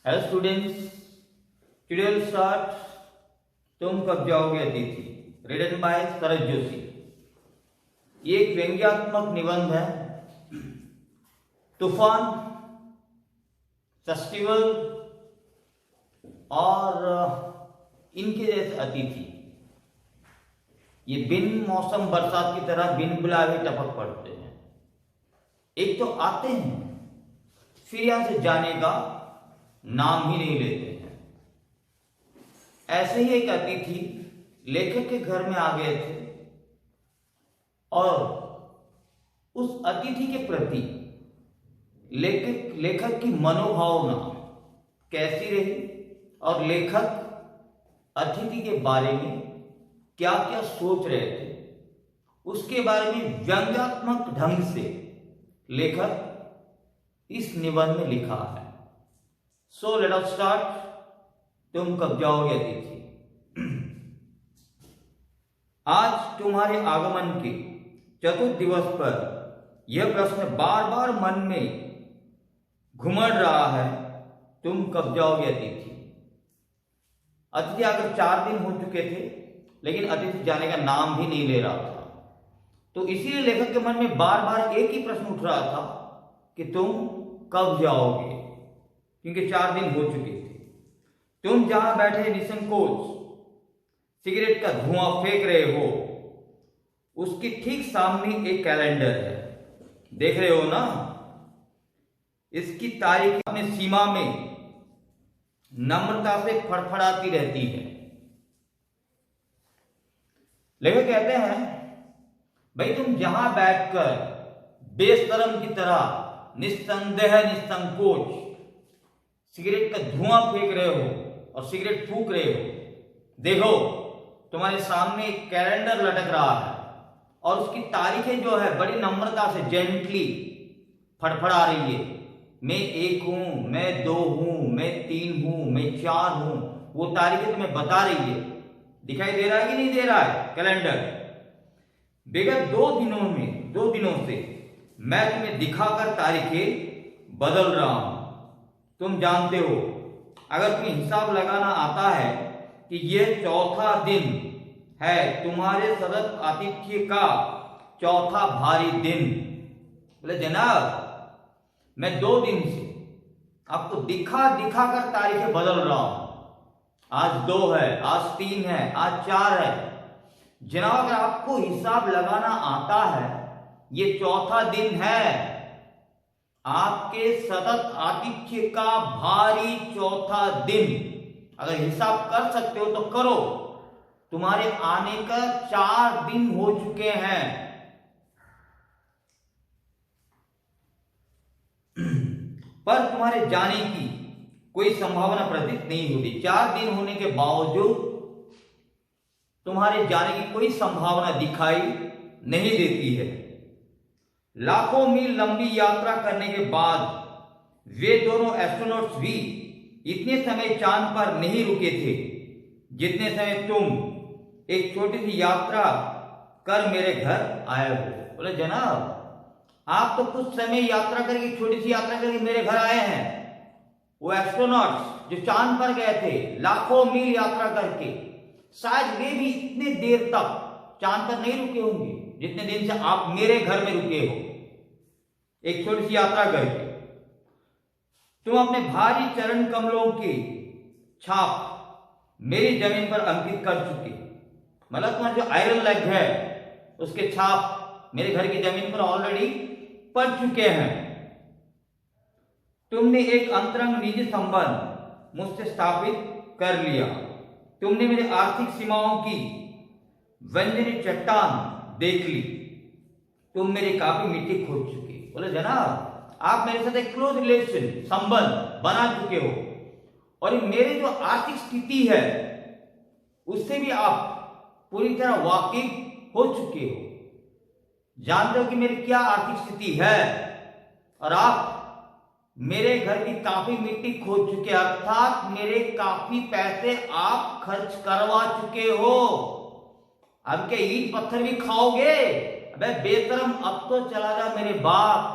Hello students, today will start तुम कब जाओगे अतिथि, रिटन बाय शरद जोशी। ये एक व्यंग्यात्मक निबंध है। तूफान, फेस्टिवल और इनके जैसे अतिथि ये बिन मौसम बरसात की तरह बिन बुलाए टपक पड़ते हैं। एक तो आते हैं फिर यहां से जाने का नाम ही नहीं लेते हैं। ऐसे ही एक अतिथि लेखक के घर में आ गए थे और उस अतिथि के प्रति लेखक की मनोभावना कैसी रही और लेखक अतिथि के बारे में क्या क्या सोच रहे थे, उसके बारे में व्यंग्यात्मक ढंग से लेखक इस निबंध में लिखा है। So let us start. तुम कब जाओगे अतिथि। आज तुम्हारे आगमन के चतुर्थ दिवस पर यह प्रश्न बार बार मन में घुमड़ रहा है, तुम कब जाओगे अतिथि। अतिथि आकर 4 दिन हो चुके थे, लेकिन अतिथि जाने का नाम भी नहीं ले रहा था। तो इसीलिए लेखक के मन में बार बार एक ही प्रश्न उठ रहा था कि तुम कब जाओगे, क्योंकि 4 दिन हो चुके थे। तुम जहां बैठे निसंकोच सिगरेट का धुआं फेंक रहे हो, उसके ठीक सामने एक कैलेंडर है, देख रहे हो ना। इसकी तारीख अपने सीमा में नम्रता से फड़फड़ाती रहती है। लेखक कहते हैं, भाई तुम जहां बैठकर बेशरम की तरह निस्संदेह निसंकोच सिगरेट का धुआं फेंक रहे हो और सिगरेट फूंक रहे हो, देखो तुम्हारे सामने एक कैलेंडर लटक रहा है और उसकी तारीखें जो है बड़ी नम्रता से जेंटली फड़फड़ा रही है। मैं 1 हूं, मैं 2 हूं, मैं 3 हूं, मैं 4 हूं, वो तारीखें तुम्हें बता रही है। दिखाई दे रहा है कि नहीं दे रहा है कैलेंडर। विगत 2 दिनों से मैं तुम्हें दिखाकर तारीखें बदल रहा हूं। तुम जानते हो, अगर तुम्हें हिसाब लगाना आता है कि यह चौथा दिन है तुम्हारे सतत आतिथ्य का, चौथा भारी दिन। बोले जनाब, मैं 2 दिन से आपको दिखा कर तारीखें बदल रहा हूं। आज 2 है, आज 3 है, आज 4 है। जनाब, अगर आपको हिसाब लगाना आता है, ये चौथा दिन है आपके सतत आतिथ्य का, भारी चौथा दिन। अगर हिसाब कर सकते हो तो करो, तुम्हारे आने का 4 दिन हो चुके हैं। पर तुम्हारे जाने की कोई संभावना प्रतीत नहीं होती। 4 दिन होने के बावजूद तुम्हारे जाने की कोई संभावना दिखाई नहीं देती है। लाखों मील लंबी यात्रा करने के बाद वे दोनों एस्ट्रोनॉट्स भी इतने समय चांद पर नहीं रुके थे जितने समय तुम एक छोटी सी यात्रा कर मेरे घर आए हो। बोले जनाब, आप तो कुछ समय यात्रा करके, छोटी सी यात्रा करके मेरे घर आए हैं। वो एस्ट्रोनॉट्स जो चांद पर गए थे लाखों मील यात्रा करके, शायद वे भी इतने देर तक चांद पर नहीं रुके होंगे जितने दिन से आप मेरे घर में रुके हो, एक छोटी सी यात्रा करके। तुम अपने भारी चरण कमलों की छाप मेरी जमीन पर अंकित कर चुके। मतलब तुम्हारा जो आयरन लेग है उसके छाप मेरे घर की जमीन पर ऑलरेडी पड़ चुके हैं। तुमने एक अंतरंग निजी संबंध मुझसे स्थापित कर लिया। तुमने मेरी आर्थिक सीमाओं की व्यंजनी चट्टान देख ली। तुम मेरी काफी मिट्टी खोद चुके। बोले जनाब, आप मेरे साथ एक क्लोज रिलेशन, संबंध बना चुके हो और मेरी जो आर्थिक स्थिति है उससे भी आप पूरी तरह वाकिफ हो चुके हो। जानते हो कि मेरी क्या आर्थिक स्थिति है और आप मेरे घर की काफी मिट्टी खोद चुके, अर्थात मेरे काफी पैसे आप खर्च करवा चुके हो। अब के ईंट पत्थर भी खाओगे? अबे बेशरम, अब तो चला जा मेरे बाप।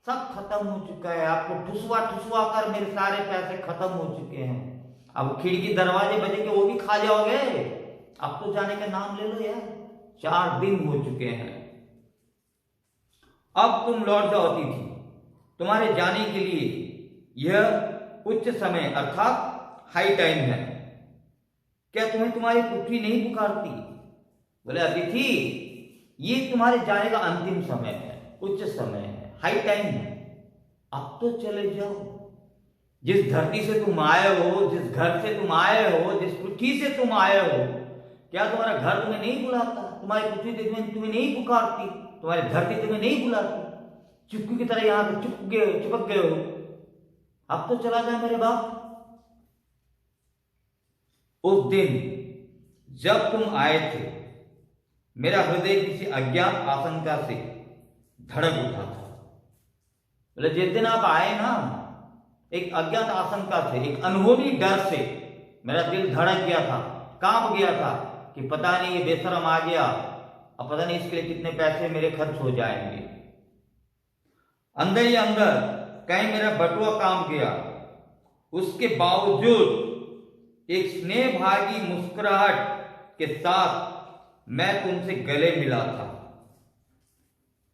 सब खत्म हो चुका है, आपको ठुसवा ठुसवा कर मेरे सारे पैसे खत्म हो चुके हैं। अब खिड़की दरवाजे बजेंगे वो भी खा जाओगे, अब तो जाने का नाम ले लो यार, 4 दिन हो चुके हैं। अब तुम लौट जाओ अतिथि, तुम्हारे जाने के लिए यह उच्च समय अर्थात हाई टाइम है। क्या तुम्हें तुम्हारी पुत्री नहीं पुकारती? बोले अतिथि ये तुम्हारे जाने का अंतिम समय है, उच्च समय है, हाई टाइम है, अब तो चले जाओ। जिस धरती से तुम आए हो, जिस घर से तुम आए हो, जिस पृथ्वी से तुम आए हो, क्या तुम्हारा घर तुम्हें नहीं बुलाता? तुम्हारी पृथ्वी तुम्हें नहीं पुकारती? तुम्हारी धरती तुम्हें नहीं बुलाती? चुप्पी की तरह यहां पे चिपक गए हो, अब तो चला जाए मेरे बाप। उस दिन जब तुम आए थे मेरा हृदय किसी अज्ञात आशंका से धड़क उठा था। बोले जिस दिन आप आए ना, एक अज्ञात आशंका से, एक अनहोनी डर से मेरा दिल धड़क गया था, कांप गया था कि पता नहीं ये बेशरम आ गया, अब पता नहीं इसके लिए कितने पैसे मेरे खर्च हो जाएंगे। अंदर ही अंदर कहीं मेरा बटुआ काम गया, उसके बावजूद एक स्नेह भागी मुस्कुराहट के साथ मैं तुमसे गले मिला था।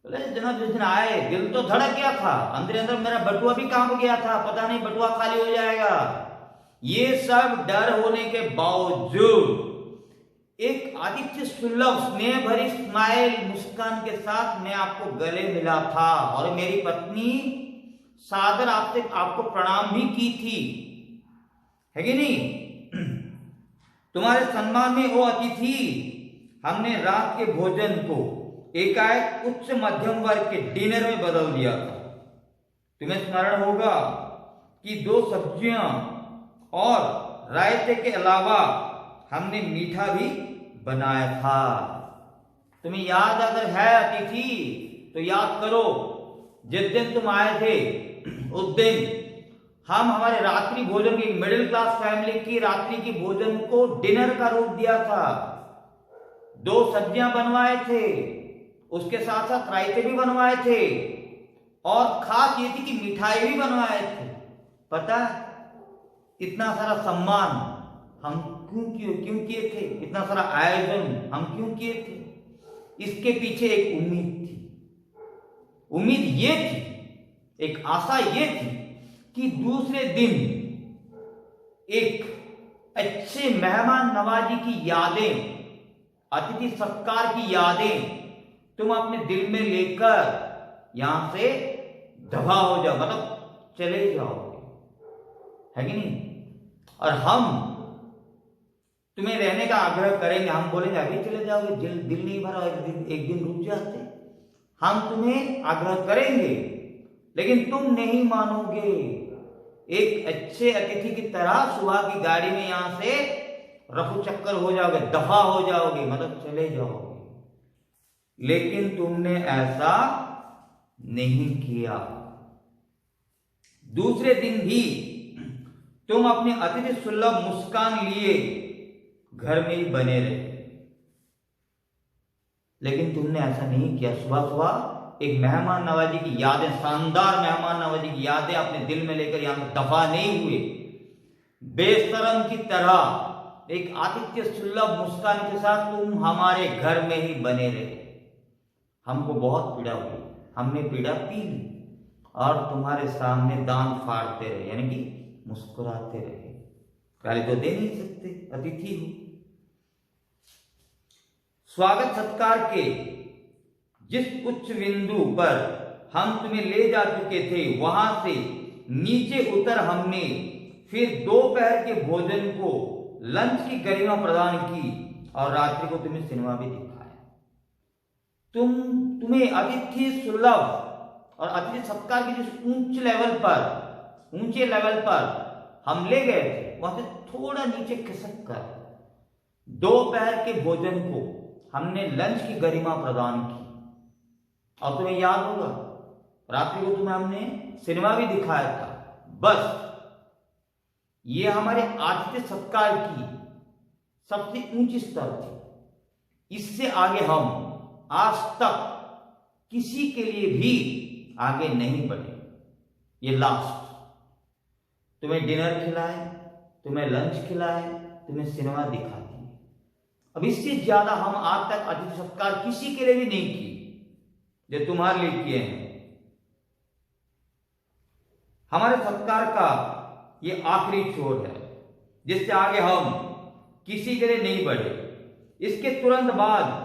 बोले जनाब जिस दिन आए दिल तो धड़क गया था, अंदर अंदर मेरा बटुआ भी कांप गया था, पता नहीं बटुआ खाली हो जाएगा। ये सब डर होने के बावजूद एक आदित्य सुलभ स्नेह भरी स्माइल मुस्कान के साथ मैं आपको गले मिला था, और मेरी पत्नी सादर आपको प्रणाम भी की थी, है कि नहीं? तुम्हारे सम्मान में ओ अतिथि हमने रात के भोजन को एकाएक उच्च मध्यम वर्ग के डिनर में बदल दिया था। तुम्हें स्मरण होगा कि 2 सब्जियां और रायते के अलावा हमने मीठा भी बनाया था। तुम्हें याद अगर है अतिथि तो याद करो, जिस दिन तुम आए थे उस दिन हम हमारे रात्रि भोजन की, मिडिल क्लास फैमिली की रात्रि की भोजन को डिनर का रूप दिया था। 2 सब्जियां बनवाए थे, उसके साथ साथ रायते भी बनवाए थे, और खास ये थी कि मिठाई भी बनवाए थे। पता इतना सारा सम्मान हम क्यों किए थे? इतना सारा आयोजन हम क्यों किए थे? इसके पीछे एक उम्मीद थी। उम्मीद ये थी, एक आशा ये थी कि दूसरे दिन एक अच्छे मेहमान नवाजी की यादें, अतिथि सत्कार की यादें तुम अपने दिल में लेकर यहां से दफा हो जाओ, मतलब चले जाओगे, है कि नहीं? और हम तुम्हें रहने का आग्रह करेंगे, हम बोलेंगे अभी चले जाओगे, दिल नहीं भरा, एक दिन रुक जाते, हम तुम्हें आग्रह करेंगे, लेकिन तुम नहीं मानोगे। एक अच्छे अतिथि की तरह सुबह की गाड़ी में यहां से रफू चक्कर हो जाओगे, दफा हो जाओगे, मतलब चले जाओगे। लेकिन तुमने ऐसा नहीं किया। दूसरे दिन भी तुम अपने अतिथि सुलभ मुस्कान लिए घर में ही बने रहे, लेकिन तुमने ऐसा नहीं किया। सुबह सुबह एक मेहमान नवाजी की यादें, शानदार मेहमान नवाजी की यादें अपने दिल में लेकर यहां दफा नहीं हुए। बेशरम की तरह एक आतिथ्य सुलभ मुस्कान के साथ तुम हमारे घर में ही बने रहे। हमको बहुत पीड़ा हुई, हमने पीड़ा पी ली, और तुम्हारे सामने दांत फाड़ते रहे, यानी कि मुस्कुराते रहे। गाली तो दे नहीं सकते, अतिथि हो। स्वागत सत्कार के जिस उच्च बिंदु पर हम तुम्हें ले जा चुके थे, वहां से नीचे उतर हमने फिर दोपहर के भोजन को, लंच की गरिमा प्रदान की, और रात्रि को तुम्हें सिनेमा भी दिखाया। तुम्हें अतिथि सुलभ और अतिथि सत्कार की जिस ऊंचे लेवल पर हम ले गए थे, वहां से थोड़ा नीचे खिसक कर दोपहर के भोजन को हमने लंच की गरिमा प्रदान की। और तुम्हें याद होगा रात्रि को तुम्हें हमने सिनेमा भी दिखाया था। बस ये हमारे आतिथ्य सत्कार की सबसे ऊंची स्तर थी। इससे आगे हम आज तक किसी के लिए भी आगे नहीं बढ़े। ये लास्ट। तुम्हें डिनर खिलाए, तुम्हें लंच खिलाए, तुम्हें सिनेमा दिखा दिए। अब इससे ज्यादा हम आज तक अतिथि सत्कार किसी के लिए भी नहीं किए जो तुम्हारे लिए किए हैं। हमारे सत्कार का ये आखिरी छोर है, जिससे आगे हम किसी के लिए नहीं बढ़े। इसके तुरंत बाद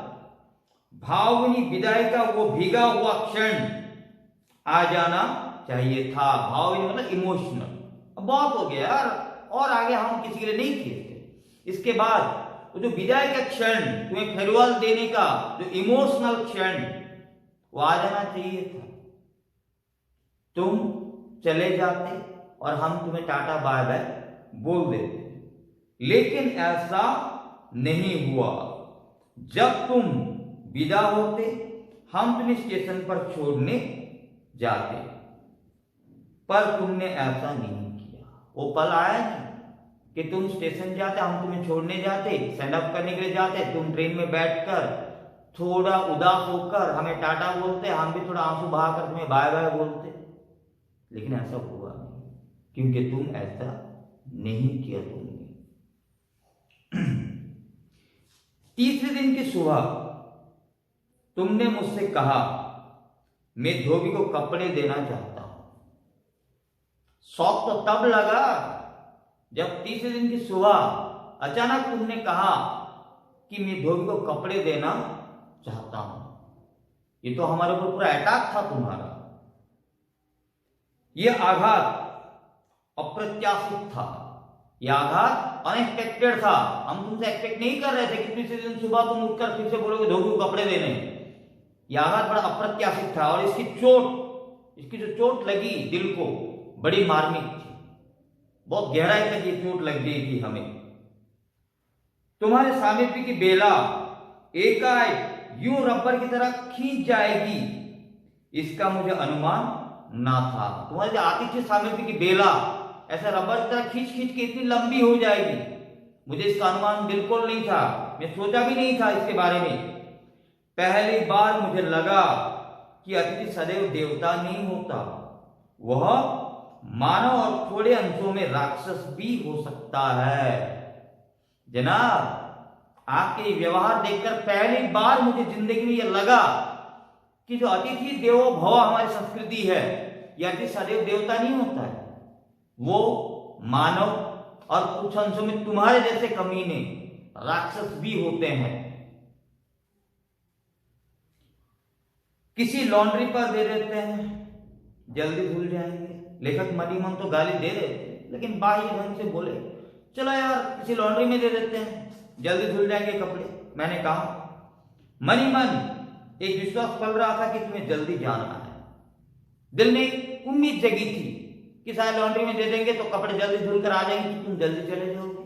भावनी विदाई का वो भीगा हुआ क्षण आ जाना चाहिए था। भावनी मतलब इमोशनल। अब बहुत हो गया यार, और आगे हम किसी के लिए नहीं किए थे। इसके बाद वो जो विदाई का क्षण, तुम्हें फेयरवेल देने का जो इमोशनल क्षण, वो आ जाना चाहिए था। तुम चले जाते और हम तुम्हें टाटा बाय बाय बोल देते, लेकिन ऐसा नहीं हुआ। जब तुम विदा होते, हम तुम्हें स्टेशन पर छोड़ने जाते, पर तुमने ऐसा नहीं किया। वो पल आया नहीं कि तुम स्टेशन जाते, हम तुम्हें छोड़ने जाते, सेंड अप करने के लिए जाते, तुम ट्रेन में बैठकर थोड़ा उदास होकर हमें टाटा बोलते, हम भी थोड़ा आंसू बहाकर तुम्हें बाय बाय बोलते, लेकिन ऐसा हुआ नहीं, क्योंकि तुम ऐसा नहीं किया। तुमने तीसरे दिन की सुबह तुमने मुझसे कहा, मैं धोबी को कपड़े देना चाहता हूं। शौक तो तब लगा जब तीसरे दिन की सुबह अचानक तुमने कहा कि मैं धोबी को कपड़े देना चाहता हूं। ये तो हमारे ऊपर पूरा अटैक था तुम्हारा। यह आघात अप्रत्याशित था, यह आघात अनएक्सपेक्टेड था। हम तुमसे एक्सपेक्ट नहीं कर रहे थे कि तीसरे दिन सुबह तुम उठकर फिर से बोलोगे धोबी को कपड़े देने। यह आघात बड़ा अप्रत्याशित था, और इसकी जो चोट लगी दिल को, बड़ी मार्मिक थी। बहुत गहराई तक ये चोट लग गई थी हमें। तुम्हारे सामीप्य की बेला एकाएक यूं रबर की तरह खींच जाएगी, इसका मुझे अनुमान ना था। तुम्हारे जो आतिथ्य सामीप्य की बेला ऐसा रबर की तरह खींच खींच के इतनी लंबी हो जाएगी, मुझे इसका अनुमान बिल्कुल नहीं था। मैं सोचा भी नहीं था इसके बारे में। पहली बार मुझे लगा कि अतिथि सदैव देवता नहीं होता, वह मानव और थोड़े अंशों में राक्षस भी हो सकता है। जनाब, आपके व्यवहार देखकर पहली बार मुझे जिंदगी में यह लगा कि जो अतिथि देवो भव हमारी संस्कृति है, यह अतिथि सदैव देवता नहीं होता है। वो मानव और कुछ अंशों में तुम्हारे जैसे कमीने राक्षस भी होते हैं। किसी लॉन्ड्री पर दे देते हैं, जल्दी धुल जाएंगे। लेखक मनीमन तो गाली दे रहे थे, लेकिन बाह्य ढंग से बोले, चलो यार किसी लॉन्ड्री में दे देते हैं, जल्दी धुल जाएंगे कपड़े। मैंने कहा, मनीमन एक विश्वास पल रहा था कि तुम्हें जल्दी जाना है। दिल में एक उम्मीद जगी थी कि शायद लॉन्ड्री में दे देंगे तो कपड़े जल्दी धुल कर आ जाएंगे, तो तुम जल्दी चले जाओगे।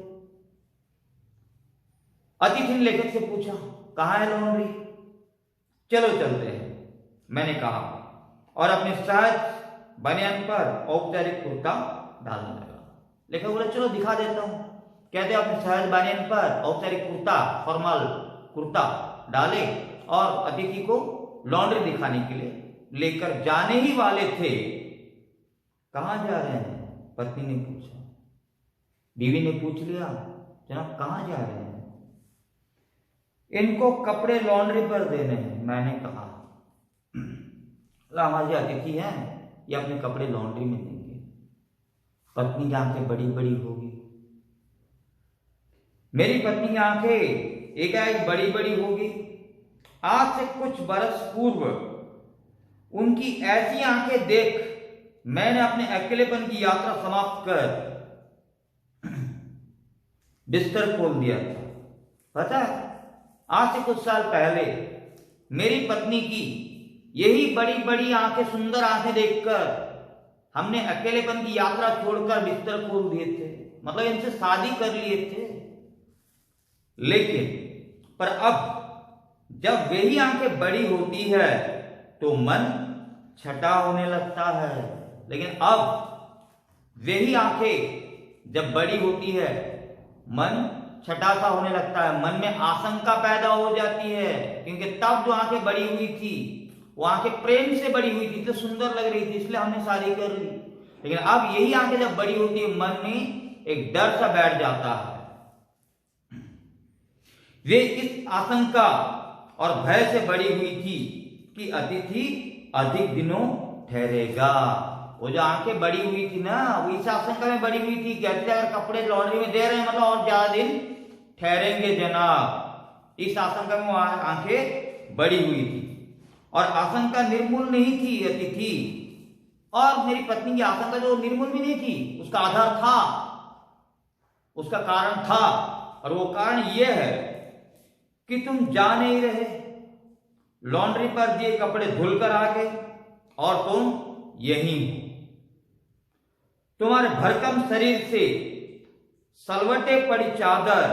अतिथि ने लेखक से पूछा, कहाँ है लॉन्ड्री? चलो चलते हैं, मैंने कहा, और अपने सहज बनियान पर औपचारिक कुर्ता डालने लगा। लेखक बोला, चलो दिखा देता हूं। कहते अपने सहज बनियान पर औपचारिक कुर्ता, फॉर्मल कुर्ता डाले और अतिथि को लॉन्ड्री दिखाने के लिए लेकर जाने ही वाले थे। कहां जा रहे हैं? पत्नी ने पूछा। बीवी ने पूछ लिया, जनाब कहां जा रहे हैं? इनको कपड़े लॉन्ड्री पर देने हैं, मैंने कहा। हमारे अतिथि हैं, ये अपने कपड़े लॉन्ड्री में देंगे। पत्नी की आंखें बड़ी बड़ी होगी। मेरी पत्नी की आंखें एकाएक बड़ी बड़ी होगी। आज से कुछ बरस पूर्व उनकी ऐसी आंखें देख मैंने अपने अकेलेपन की यात्रा समाप्त कर बिस्तर खोल दिया था। पता है, आज से कुछ साल पहले मेरी पत्नी की यही बड़ी बड़ी आंखें, सुंदर आंखें देखकर हमने अकेलेपन की यात्रा छोड़कर बिस्तर खोल दिए थे। मतलब इनसे शादी कर लिए थे। लेकिन पर अब जब वही आंखें बड़ी होती है तो मन छटा होने लगता है। लेकिन अब वही आंखें जब बड़ी होती है, मन छटा सा होने लगता है। मन में आशंका पैदा हो जाती है, क्योंकि तब जो आंखें बड़ी हुई थी वो आंखें प्रेम से बड़ी हुई थी, तो सुंदर लग रही थी, इसलिए हमने शादी कर ली। लेकिन अब यही आंखें जब बड़ी होती है, मन में एक डर सा बैठ जाता है। वे इस आशंका और भय से बड़ी हुई थी कि अतिथि अधिक दिनों ठहरेगा। वो जो आंखें बड़ी हुई थी ना, वो इस आशंका में बड़ी हुई थी कि अतिथि अगर कपड़े लॉन्ड्री में दे रहे हैं मतलब और ज्यादा दिन ठहरेंगे जनाब। इस आशंका में वो आंखें बड़ी हुई थी। और आशंका निर्मूल नहीं थी अतिथि, और मेरी पत्नी की आशंका जो निर्मूल भी नहीं थी, उसका आधार था, उसका कारण था। और वो कारण यह है कि तुम जा नहीं रहे, लॉन्ड्री पर दिए कपड़े धुलकर आ गए और तुम यहीं हो। तुम्हारे भरकम शरीर से सलवटे पड़ी चादर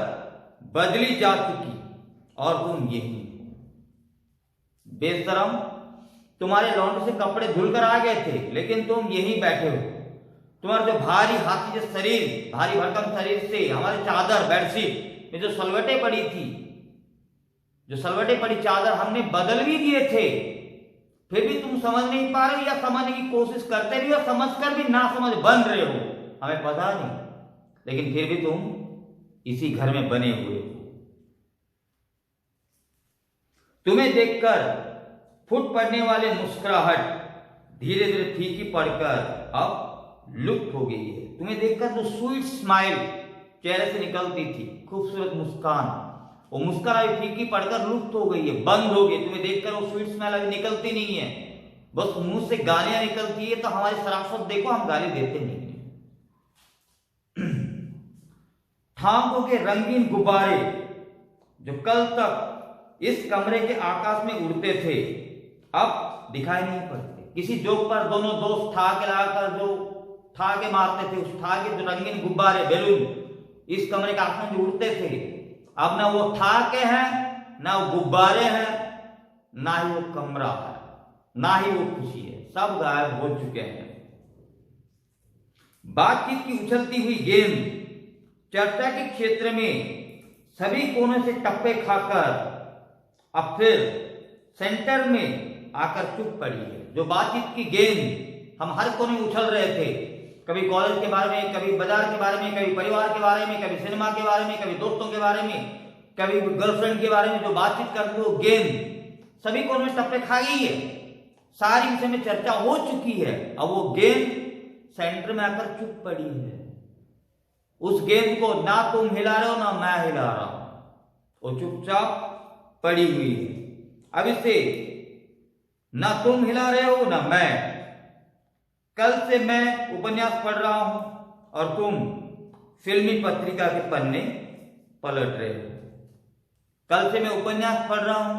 बदली जा चुकी और तुम यहीं हो। बेशरम, तुम्हारे लॉन्ड्री से कपड़े धुलकर आ गए थे लेकिन तुम यहीं बैठे हो। तुम्हारा जो भारी हाथी जो शरीर, भारी भरकम शरीर से हमारी चादर बेडशीट में जो सलवटे पड़ी थी, जो सलवटे पड़ी चादर हमने बदल भी दिए थे, फिर भी तुम समझ नहीं पा रहे हो, या समझने की कोशिश करते भी हो, समझकर भी ना समझ बन रहे हो, हमें पता नहीं, लेकिन फिर भी तुम इसी घर में बने हुए हो। तुम्हें देखकर फुट पड़ने वाले मुस्कुराहट धीरे धीरे फीकी पड़कर अब लुप्त हो गई है। तुम्हें देखकर जो स्वीट स्माइल चेहरे से निकलती थी, खूबसूरत मुस्कान, वो मुस्कान अभी फीकी पड़कर लुप्त हो गई है, बंद हो गई। तुम्हें देखकर वो स्वीट स्माइल अभी निकलती नहीं है, बस मुंह से गालियां निकलती है। तो हमारी शराफत देखो, हम गाली देते नहीं। ठाकों के रंगीन गुब्बारे जो कल तक इस कमरे के आकाश में उड़ते थे, अब दिखाई नहीं पड़ते। किसी जोक पर दोनों दोस्त ठाके लगाकर जो ठाके मारते थे, उस ठाके जो रंगीन गुब्बारे, बैलून इस कमरे के आकाश में उड़ते थे, अब ना वो ठाके हैं, ना वो गुब्बारे हैं, ना ही वो कमरा है, ना ही वो खुशी है, सब गायब हो चुके हैं। बातचीत की उछलती हुई गेंद चर्चा के क्षेत्र में सभी कोनों से टप्पे खाकर अब फिर सेंटर में आकर चुप पड़ी है। जो बातचीत की गेंद हम हर कोने में उछल रहे थे, कभी कॉलेज के बारे में, कभी बाजार के बारे में, कभी परिवार के बारे में, कभी सिनेमा के बारे में, कभी दोस्तों के बारे में, कभी गर्लफ्रेंड के बारे में, जो बातचीत करते वो गेंद सभी कोनों में टप्पे खा गई है, सारी विषय में चर्चा हो चुकी है। अब वो गेंद सेंटर में आकर चुप पड़ी है। उस गेंद को ना तुम हिला रहे हो ना मैं हिला रहा हूं, वो चुपचाप पड़ी हुई है। अब इसे ना तुम हिला रहे हो ना मैं। कल से मैं उपन्यास पढ़ रहा हूं और तुम फिल्मी पत्रिका के पन्ने पलट रहे हो। कल से मैं उपन्यास पढ़ रहा हूं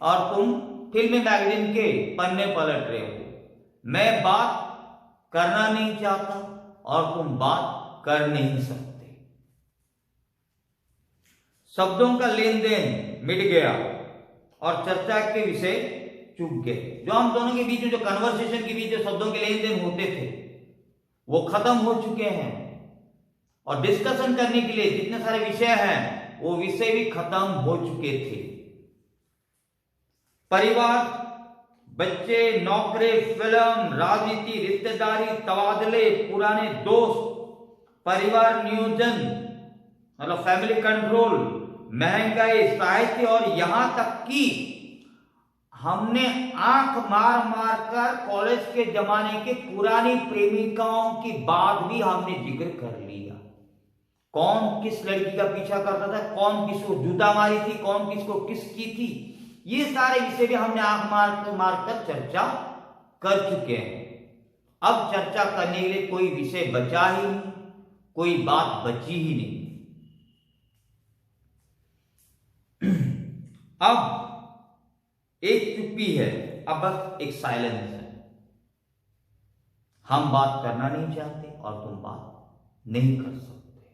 और तुम फिल्मी मैगजीन के पन्ने पलट रहे हो। मैं बात करना नहीं चाहता और तुम बात कर नहीं सकते। शब्दों का लेन देन मिट गया और चर्चा के विषय चुक गए। जो हम दोनों के बीच में, जो कन्वर्सेशन के बीच जो शब्दों के लेन देन होते थे, वो खत्म हो चुके हैं। और डिस्कशन करने के लिए जितने सारे विषय हैं, वो विषय भी खत्म हो चुके थे। परिवार, बच्चे, नौकरी, फिल्म, राजनीति, रिश्तेदारी, तबादले, पुराने दोस्त, परिवार नियोजन मतलब फैमिली कंट्रोल, महंगाई, साहित्य और यहां तक कि हमने आंख मार मार कर कॉलेज के जमाने के पुरानी प्रेमिकाओं की बात भी हमने जिक्र कर लिया। कौन किस लड़की का पीछा करता था, कौन किसको जूता मारी थी, कौन किसको किस की थी, ये सारे विषय भी हमने आंख मार कर चर्चा कर चुके हैं। अब चर्चा करने के लिए कोई विषय बचा ही नहीं, कोई बात बची ही नहीं। अब एक चुप्पी है, अब बस एक साइलेंस है। हम बात करना नहीं चाहते और तुम बात नहीं कर सकते।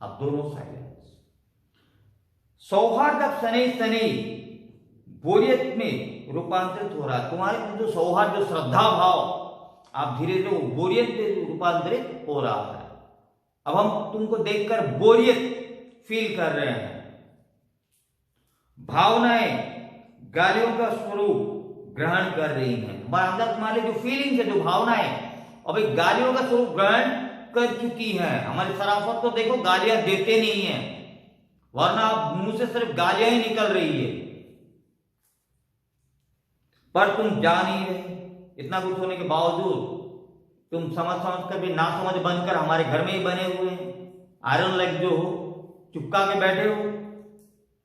अब दोनों साइलेंस। सौहार्द अब शनि शनि बोरियत में रूपांतरित हो रहा है। तुम्हारे जो सौहार्द, जो श्रद्धा भाव, आप धीरे धीरे वो बोरियत में रूपांतरित हो रहा है। अब हम तुमको देखकर बोरियत फील कर रहे हैं। भावनाएं गालियों का स्वरूप ग्रहण कर रही हैं। हमारे अंदर तुम्हारी जो फीलिंग्स है, जो भावनाएं, और भाई गालियों का स्वरूप ग्रहण कर चुकी है। हमारी शराफत तो देखो गालियां देते नहीं है, वरना आप मुंह से सिर्फ गालियां ही निकल रही है, पर तुम जा नहीं रहे। इतना कुछ होने के बावजूद तुम समझ कर भी ना समझ बनकर हमारे घर में ही बने हुए हैं, आयरन लाइक जो हो चिपका के बैठे हो,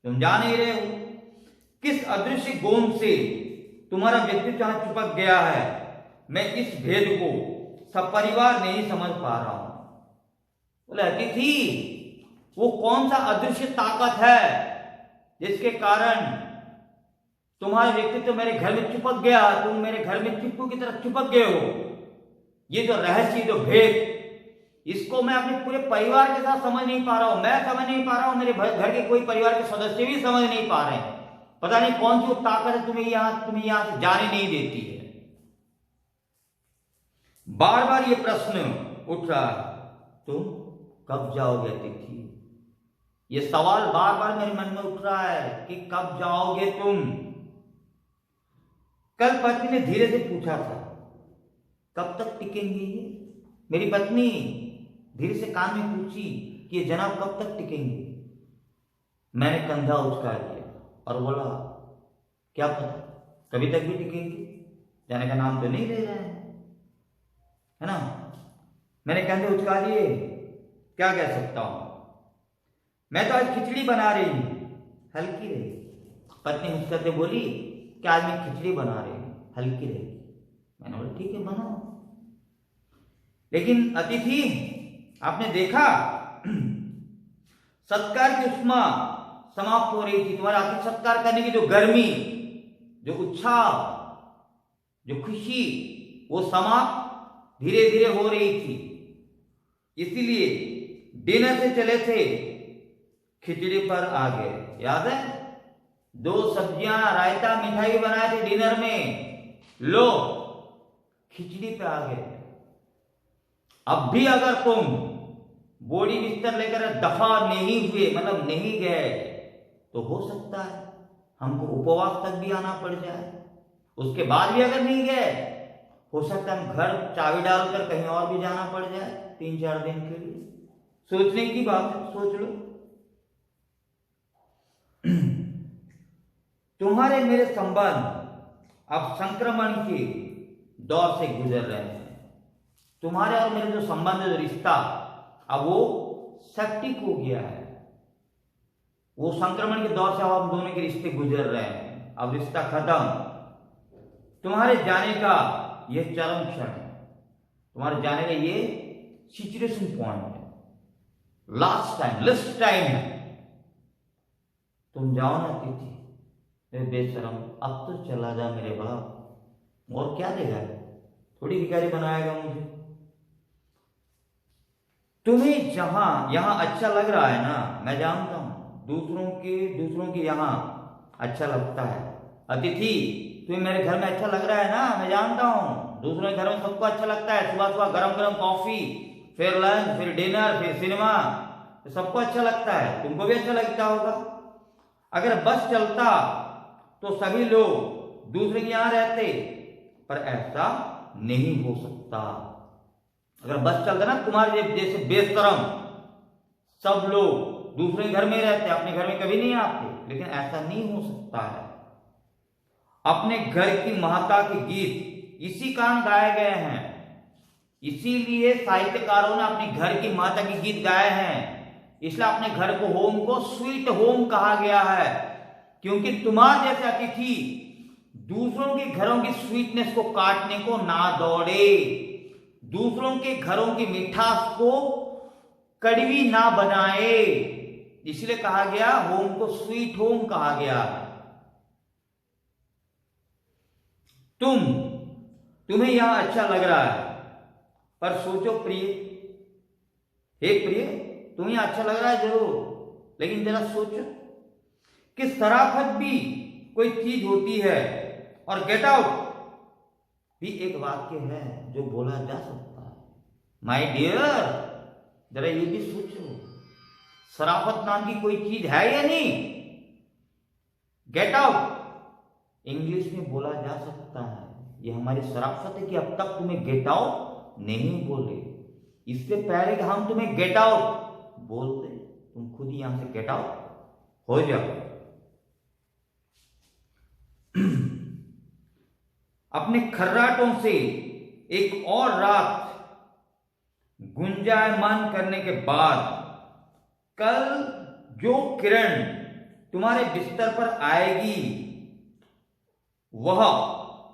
तुम जा नहीं रहे हो। किस अदृश्य गोंद से तुम्हारा व्यक्तित्व जहां चिपक गया है, मैं इस भेद को सपरिवार नहीं समझ पा रहा हूं। बोले अतिथि, वो कौन सा अदृश्य ताकत है जिसके कारण तुम्हारा व्यक्तित्व मेरे घर में चिपक गया, तुम मेरे घर में चिपकू की तरह चिपक गए हो। ये जो रहस्य, जो भेद, इसको मैं अपने पूरे परिवार के साथ समझ नहीं पा रहा हूं, मैं समझ नहीं पा रहा हूं, मेरे घर के कोई परिवार के सदस्य भी समझ नहीं पा रहे हैं। पता नहीं कौन सी ताकत है तुम्हें यहां से जाने नहीं देती है। बार बार ये प्रश्न उठ रहा है, तुम कब जाओगे अतिथि? ये सवाल बार बार मेरे मन में उठ रहा है कि कब जाओगे तुम। कल पत्नी ने धीरे से पूछा था, कब तक टिकेंगे ये? मेरी पत्नी धीरे से कान में पूछी कि ये जनाब कब तक टिकेंगे? मैंने कंधा उचका दिया और बोला, क्या पता कभी तक भी टिकेंगे, जाने का नाम तो नहीं ले रहे हैं, है ना। मैंने कंधे उचका लिए, क्या कह सकता हूं। मैं तो आज खिचड़ी बना रही हूं, हल्की रही। पत्नी मुस्कुराते बोली कि आज मैं खिचड़ी बना रही हूं, हल्की रहेगी। मैंने बोला ठीक है बनाओ। लेकिन अतिथि, आपने देखा सत्कार की उष्मा समाप्त हो रही थी। तुम्हारा अतिथि सत्कार करने की जो गर्मी, जो उत्साह, जो खुशी, वो समाप्त धीरे धीरे हो रही थी। इसीलिए डिनर से चले थे, खिचड़ी पर आ गए। याद है, 2 सब्जियां, रायता, मिठाई बनाए थे डिनर में, लो खिचड़ी पे आ गए। अब भी अगर तुम बोरी बिस्तर लेकर दफा नहीं हुए, मतलब नहीं गए, तो हो सकता है हमको उपवास तक भी आना पड़ जाए। उसके बाद भी अगर नहीं गए, हो सकता है हम घर चाबी डालकर कहीं और भी जाना पड़ जाए 3-4 दिन के लिए। सोचने की बात है, सोच लो। तुम्हारे मेरे संबंध अब संक्रमण के दौर से गुजर रहे हैं। तुम्हारे और मेरे जो संबंध, जो रिश्ता, अब वो सेप्टिक हो गया है। वो संक्रमण के दौर से अब हम दोनों के रिश्ते गुजर रहे हैं। अब रिश्ता खत्म। तुम्हारे जाने का ये चरम क्षण है, तुम्हारे जाने का ये सिचुएशन पॉइंट है, लास्ट टाइम है। तुम जाओ ना अतिथि, बेशरम, अब तो चला जा मेरे बाप। और क्या देगा, थोड़ी भिखारी बनाएगा मुझे। तुम्हें जहां यहां अच्छा लग रहा है ना, मैं जानता हूं, दूसरों के यहां अच्छा लगता है। अतिथि, तुम्हें मेरे घर में अच्छा लग रहा है ना, मैं जानता हूं, दूसरों के घर में सबको अच्छा लगता है। सुबह सुबह गरम गरम कॉफी, फिर लंच, फिर डिनर, फिर सिनेमा, सबको अच्छा लगता है। तुमको भी अच्छा लगता होगा। अगर बस चलता तो सभी लोग दूसरे के यहां रहते, पर ऐसा नहीं हो सकता। अगर बस चलता ना तुम्हारे जैसे बेशरम, सब लोग दूसरे घर में रहते, अपने घर में कभी नहीं आते। लेकिन ऐसा नहीं हो सकता है। अपने घर की महत्ता के गीत इसी कारण गाए गए हैं, इसीलिए साहित्यकारों ने अपने घर की महत्ता के गीत गाए हैं। इसलिए अपने घर को, होम को स्वीट होम कहा गया है, क्योंकि तुम्हारे जैसे अतिथि दूसरों के घरों की स्वीटनेस को काटने को ना दौड़े, दूसरों के घरों की मिठास को कड़वी ना बनाए। इसलिए कहा गया, होम को स्वीट होम कहा गया। तुम्हें यहां अच्छा लग रहा है, पर सोचो प्रिय, हे प्रिय, तुम्हें अच्छा लग रहा है जरूर, लेकिन जरा सोचो कि शराफत भी कोई चीज होती है, और गेट आउट भी एक वाक्य है जो बोला जा सकता है। माय डियर, जरा ये भी सोचो, शराफत नाम की कोई चीज है या नहीं? गेट आउट इंग्लिश में बोला जा सकता है। ये हमारी शराफत है कि अब तक तुम्हें गेट आउट नहीं बोले। इससे पहले कि हम तुम्हें गेट आउट बोलते, तुम खुद ही यहां से गेट आउट हो जाओ। अपने खर्राटों से एक और रात गुंजायमान करने के बाद कल जो किरण तुम्हारे बिस्तर पर आएगी वह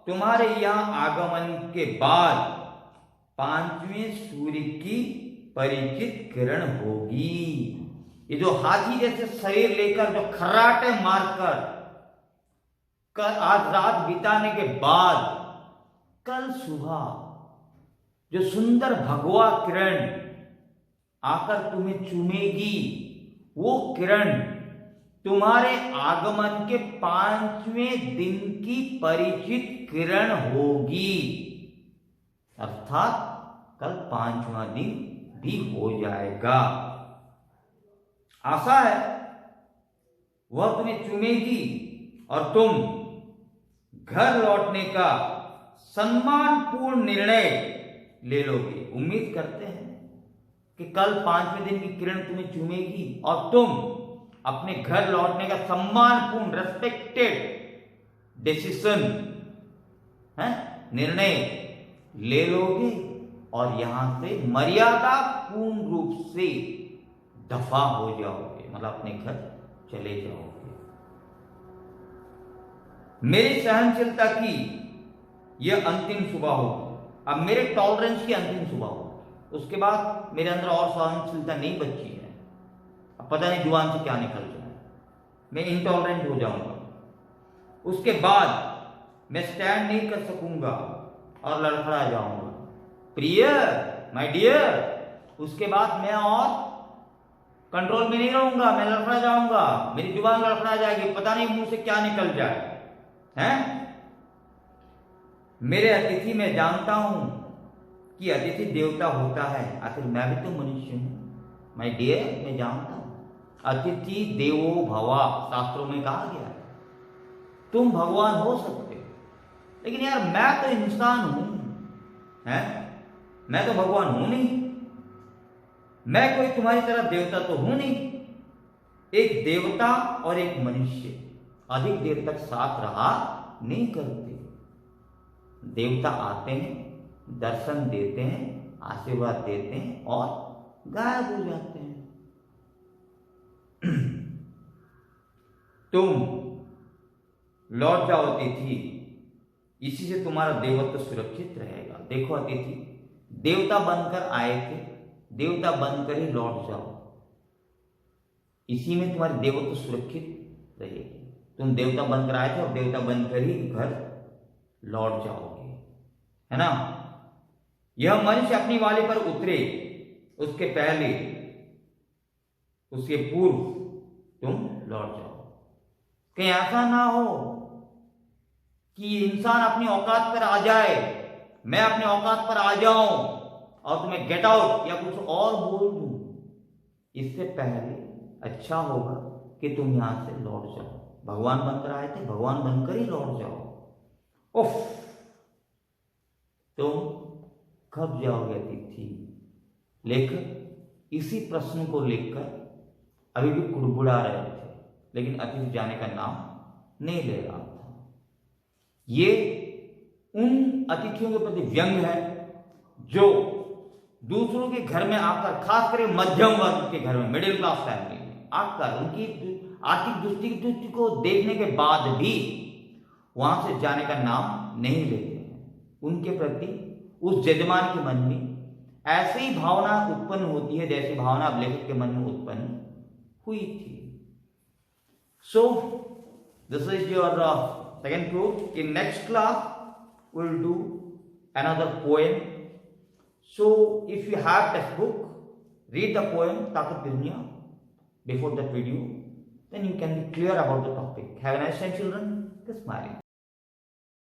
तुम्हारे यहां आगमन के बाद 5वें सूर्य की परिचित किरण होगी। ये जो हाथी जैसे शरीर लेकर जो खर्राटे मारकर आज रात बिताने के बाद कल सुबह जो सुंदर भगवा किरण आकर तुम्हें चूमेगी, वो किरण तुम्हारे आगमन के 5वें दिन की परिचित किरण होगी। अर्थात कल 5वां दिन भी हो जाएगा। आशा है वह तुम्हें चूमेगी और तुम घर लौटने का सम्मानपूर्ण निर्णय ले लोगे। उम्मीद करते हैं कि कल 5वें दिन की किरण तुम्हें चूमेगी और तुम अपने घर लौटने का सम्मानपूर्ण रेस्पेक्टेड डिसीजन निर्णय ले लोगे और यहां से मर्यादा पूर्ण रूप से दफा हो जाओगे, मतलब अपने घर चले जाओगे। मेरी सहनशीलता की यह अंतिम सुबह होगी। अब मेरे टॉलरेंस की अंतिम सुबह होगी। उसके बाद मेरे अंदर और सहनशीलता नहीं बची है। अब पता नहीं जुबान से क्या निकल जाए, मैं इंटॉलरेंट हो जाऊंगा। उसके बाद मैं स्टैंड नहीं कर सकूंगा और लड़खड़ा जाऊंगा, प्रिय, माय डियर। उसके बाद मैं और कंट्रोल में नहीं रहूंगा, मैं लड़खड़ा जाऊंगा, मेरी जुबान लड़खड़ा जाएगी, पता नहीं मुंह से क्या निकल जाए। हैं? मेरे अतिथि, मैं जानता हूं कि अतिथि देवता होता है, आखिर मैं भी तो मनुष्य हूं। माय डियर, मैं जानता हूं अतिथि देवो भवा शास्त्रों में कहा गया है। तुम भगवान हो सकते हो, लेकिन यार मैं तो इंसान हूं, हैं? मैं तो भगवान हूं नहीं। मैं कोई तुम्हारी तरह देवता तो हूं नहीं। एक देवता और एक मनुष्य अधिक देर तक साथ रहा नहीं करते। देवता आते हैं, दर्शन देते हैं, आशीर्वाद देते हैं और गायब हो जाते हैं। तुम लौट जाओ अतिथि, इसी से तुम्हारा देवत्व सुरक्षित रहेगा। देखो अतिथि, देवता बनकर आए थे, देवता बनकर ही लौट जाओ, इसी में तुम्हारी देवत्व सुरक्षित रहेगी। तुम देवता बनकर आए थे और देवता बनकर ही घर लौट जाओगे, है ना। यह मनुष्य अपनी वाली पर उतरे उसके पहले, उसके पूर्व तुम लौट जाओ। कहीं ऐसा ना हो कि इंसान अपनी औकात पर आ जाए, मैं अपने औकात पर आ जाऊं और तुम्हें गेट आउट या कुछ और बोल दूं। इससे पहले अच्छा होगा कि तुम यहां से लौट जाओ। भगवान बनकर आए थे, भगवान बनकर ही लौट जाओ। उफ, तुम कब जाओगे अतिथि? लेखक इसी प्रश्न को लेकर अभी भी कुड़बुड़ा रहे थे, लेकिन अतिथि जाने का नाम नहीं ले रहा था। ये उन अतिथियों के प्रति व्यंग है जो दूसरों के घर में आकर, खासकर मध्यम वर्ग के घर में, मिडिल क्लास फैमिली में आकर उनकी आर्थिक दृष्टि को देखने के बाद भी वहां से जाने का नाम नहीं लेते हैं। उनके प्रति उस यजमान के मन में ऐसी ही भावना उत्पन्न होती है जैसी भावना अब लेखक के मन में उत्पन्न हुई थी। So this is your second proof. In next class we'll do another poem. So if you have textbook, read the poem Takat Dunya before that video, then you can be clear about the topic. Have a nice time, children. Keep smiling.